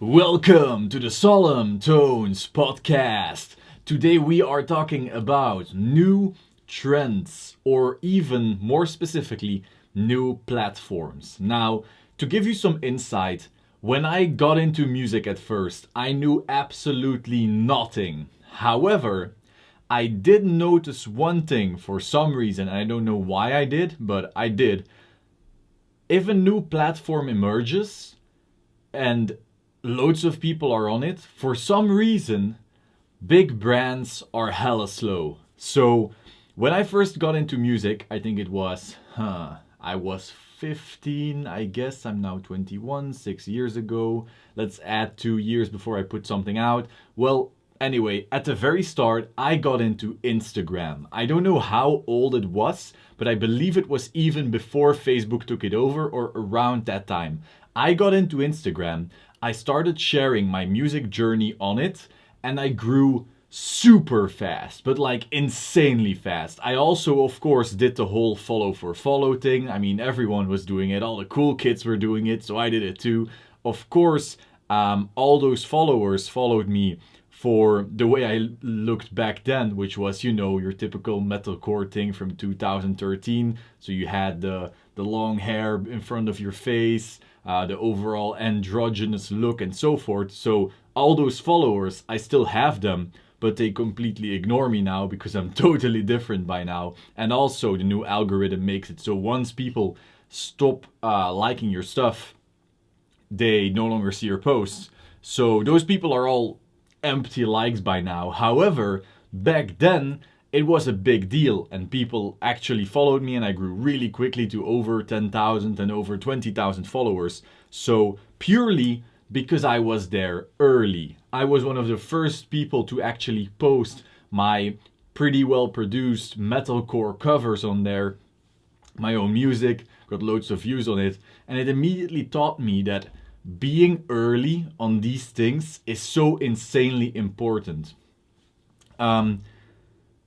Welcome to the Solemn Tones podcast. Today we are talking about new trends, or even more specifically, new platforms. Now, to give you some insight, when I got into music at first, I knew absolutely nothing. However, I did notice one thing for some reason, and I don't know why I did, but I did. If a new platform emerges and loads of people are on it, for some reason, big brands are hella slow. So when I first got into music, I think it was, I was 15, I guess. I'm now 21, 6 years ago. Let's add 2 years before I put something out. Well, anyway, at the very start, I got into Instagram. I don't know how old it was, but I believe it was even before Facebook took it over or around that time. I got into Instagram. I started sharing my music journey on it, and I grew super fast, but like insanely fast. I also, of course, did the whole follow for follow thing. I mean, everyone was doing it. All the cool kids were doing it, so I did it too. Of course, all those followers followed me for the way I looked back then, which was, your typical metalcore thing from 2013. So you had the long hair in front of your face, the overall androgynous look and so forth. So all those followers, I still have them, but they completely ignore me now because I'm totally different by now. And also the new algorithm makes it so once people stop liking your stuff, they no longer see your posts. So those people are all empty likes by now. However, back then it was a big deal and people actually followed me, and I grew really quickly to over 10,000 and over 20,000 followers. So purely because I was there early. I was one of the first people to actually post my pretty well produced metalcore covers on there, my own music, got loads of views on it, and it immediately taught me that being early on these things is so insanely important.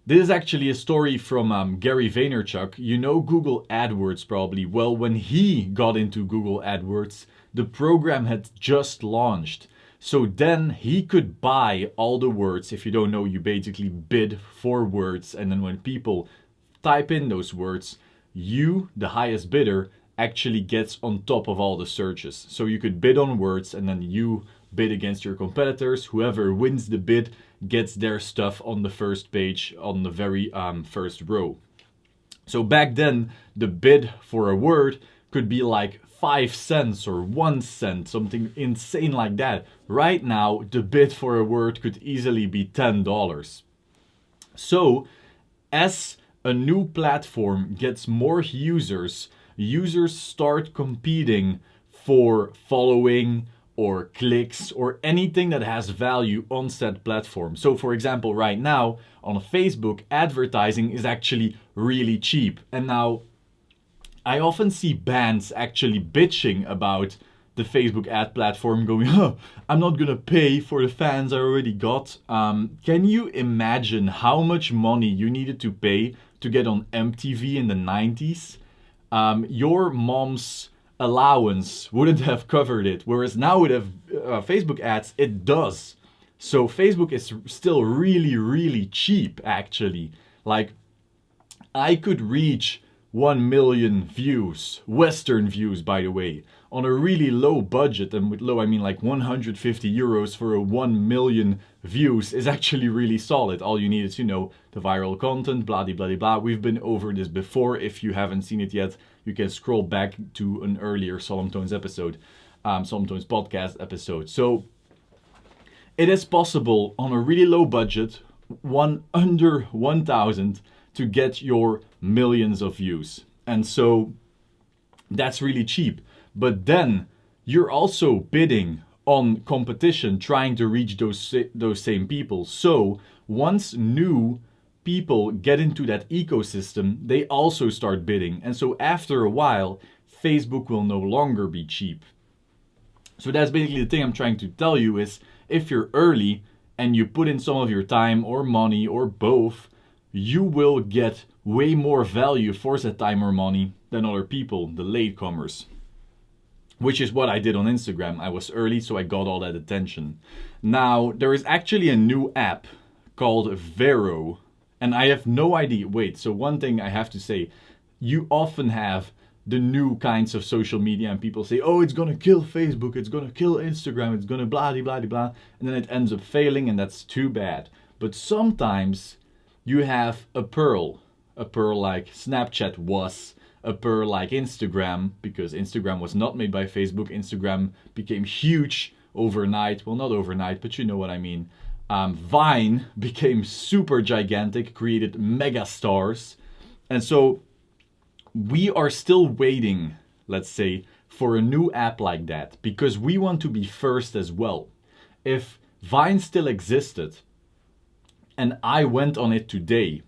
This is actually a story from Gary Vaynerchuk. You know Google AdWords probably. Well, when he got into Google AdWords, the program had just launched. So then he could buy all the words. If you don't know, you basically bid for words. And then when people type in those words, you, the highest bidder, actually gets on top of all the searches. So you could bid on words and then you bid against your competitors. Whoever wins the bid gets their stuff on the first page, on the very first row. So back then, the bid for a word could be like 5 cents or 1 cent, something insane like that. Right now, the bid for a word could easily be $10. So as a new platform gets more users start competing for following or clicks or anything that has value on said platform. So for example, right now on Facebook, advertising is actually really cheap. And now I often see bands actually bitching about the Facebook ad platform going, I'm not gonna pay for the fans I already got. Can you imagine how much money you needed to pay to get on MTV in the 90s? Your mom's allowance wouldn't have covered it, whereas now with Facebook ads, it does. So Facebook is still really, really cheap, actually. Like, I could reach 1 million views, Western views, by the way, on a really low budget. And with low, I mean like 150 euros for a 1 million views is actually really solid. All you need is, the viral content, blah, blah, blah, blah. We've been over this before. If you haven't seen it yet, you can scroll back to an earlier Solemn Tones episode, Solemn Tones podcast episode. So it is possible on a really low budget, under 1,000, to get your millions of views. And so that's really cheap. But then you're also bidding on competition, trying to reach those same people. So once new people get into that ecosystem, they also start bidding. And so after a while, Facebook will no longer be cheap. So that's basically the thing I'm trying to tell you is, if you're early and you put in some of your time or money or both, you will get way more value for that time or money than other people, the latecomers. which is what I did on Instagram. I was early, so I got all that attention. Now, there is actually a new app called Vero, and I have no idea. Wait, so one thing I have to say, you often have the new kinds of social media and people say, oh, it's gonna kill Facebook, it's gonna kill Instagram, it's gonna blah, blah, blah, blah, and then it ends up failing, and that's too bad. But sometimes you have a pearl like Snapchat was, a pearl like Instagram, because Instagram was not made by Facebook. Instagram became huge overnight. Well, not overnight, but you know what I mean. Vine became super gigantic, created mega stars. And so we are still waiting, let's say, for a new app like that, because we want to be first as well. If Vine still existed and I went on it today,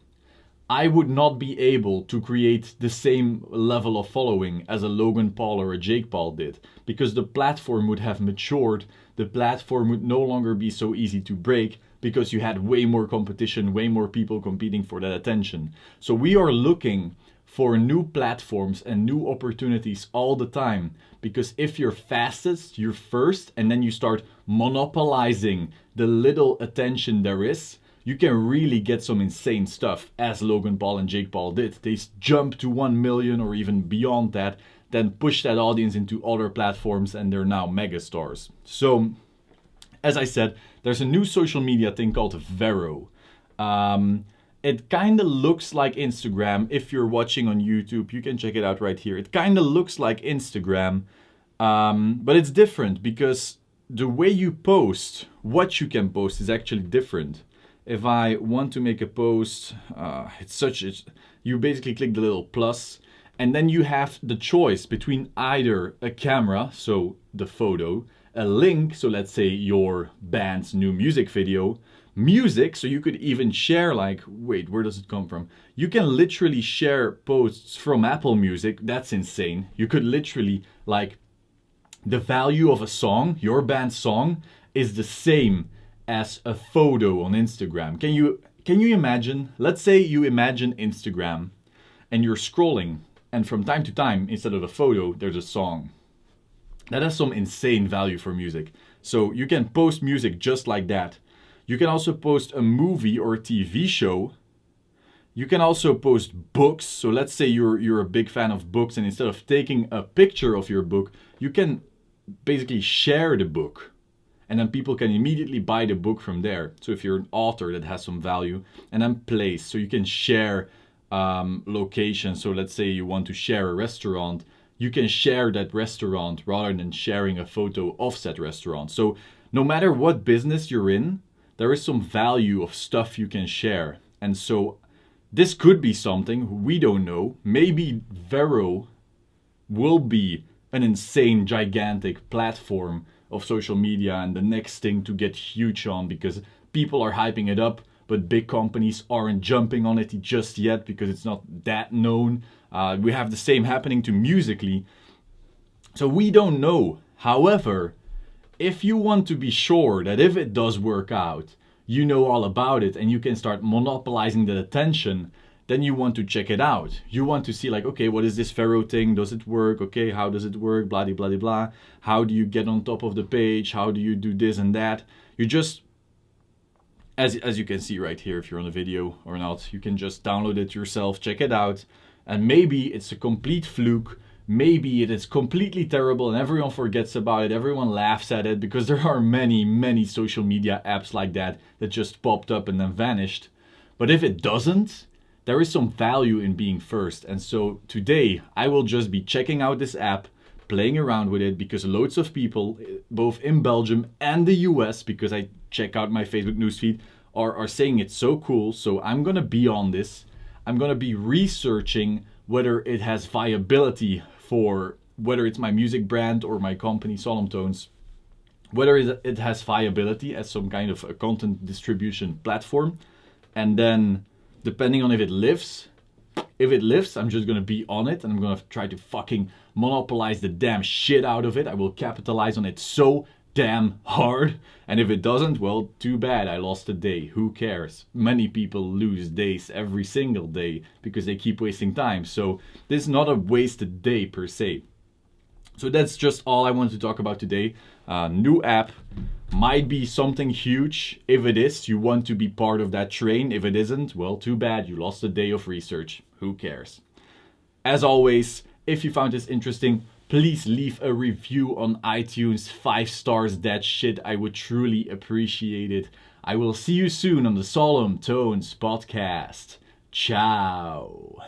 I would not be able to create the same level of following as a Logan Paul or a Jake Paul did, because the platform would have matured. The platform would no longer be so easy to break, because you had way more competition, way more people competing for that attention. So we are looking for new platforms and new opportunities all the time, because if you're fastest, you're first, and then you start monopolizing the little attention there is, you can really get some insane stuff, as Logan Paul and Jake Paul did. They jump to 1 million or even beyond that, then push that audience into other platforms, and they're now megastars. So, as I said, there's a new social media thing called Vero. It kind of looks like Instagram. If you're watching on YouTube, you can check it out right here. It kind of looks like Instagram, but it's different, because the way you post, what you can post, is actually different. If I want to make a post, you basically click the little plus, and then you have the choice between either a camera, so the photo, a link, so let's say your band's new music video, music, so you could even share, like, wait, where does it come from? You can literally share posts from Apple Music. That's insane. You could literally, like, the value of a song, your band's song, is the same as a photo on Instagram. Can you imagine? Let's say you imagine Instagram and you're scrolling, and from time to time, instead of a photo, there's a song. That has some insane value for music. So you can post music just like that. You can also post a movie or a TV show. You can also post books. So let's say you're a big fan of books, and instead of taking a picture of your book, you can basically share the book. And then people can immediately buy the book from there. So if you're an author, that has some value. And then place, so you can share location. So let's say you want to share a restaurant, you can share that restaurant rather than sharing a photo of said restaurant. So no matter what business you're in, there is some value of stuff you can share. And so this could be something, we don't know. Maybe Vero will be an insane, gigantic platform of social media and the next thing to get huge on, because people are hyping it up, but big companies aren't jumping on it just yet because it's not that known. We have the same happening to Musical.ly. So we don't know. However, if you want to be sure that if it does work out, you know all about it and you can start monopolizing the attention, then you want to check it out. You want to see, like, okay, what is this Vero thing? Does it work? Okay, how does it work? Blah, blah, blah, blah. How do you get on top of the page? How do you do this and that? You just, as you can see right here, if you're on a video or not, you can just download it yourself, check it out. And maybe it's a complete fluke. Maybe it is completely terrible and everyone forgets about it. Everyone laughs at it, because there are many, many social media apps like that that just popped up and then vanished. But if it doesn't, there is some value in being first. And so today I will just be checking out this app, playing around with it, because loads of people, both in Belgium and the US, because I check out my Facebook newsfeed, are saying it's so cool. So I'm gonna be on this. I'm gonna be researching whether it has viability for whether it's my music brand or my company, Solemn Tones, whether it has viability as some kind of a content distribution platform. And then depending on if it lives, I'm just gonna be on it and I'm gonna try to fucking monopolize the damn shit out of it. I will capitalize on it so damn hard. And if it doesn't, well, too bad, I lost a day. Who cares? Many people lose days every single day because they keep wasting time. So this is not a wasted day per se. So that's just all I want to talk about today. New app might be something huge. If it is, you want to be part of that train. If it isn't, well, too bad. You lost a day of research. Who cares? As always, if you found this interesting, please leave a review on iTunes. 5 stars, that shit. I would truly appreciate it. I will see you soon on the Solemn Tones podcast. Ciao.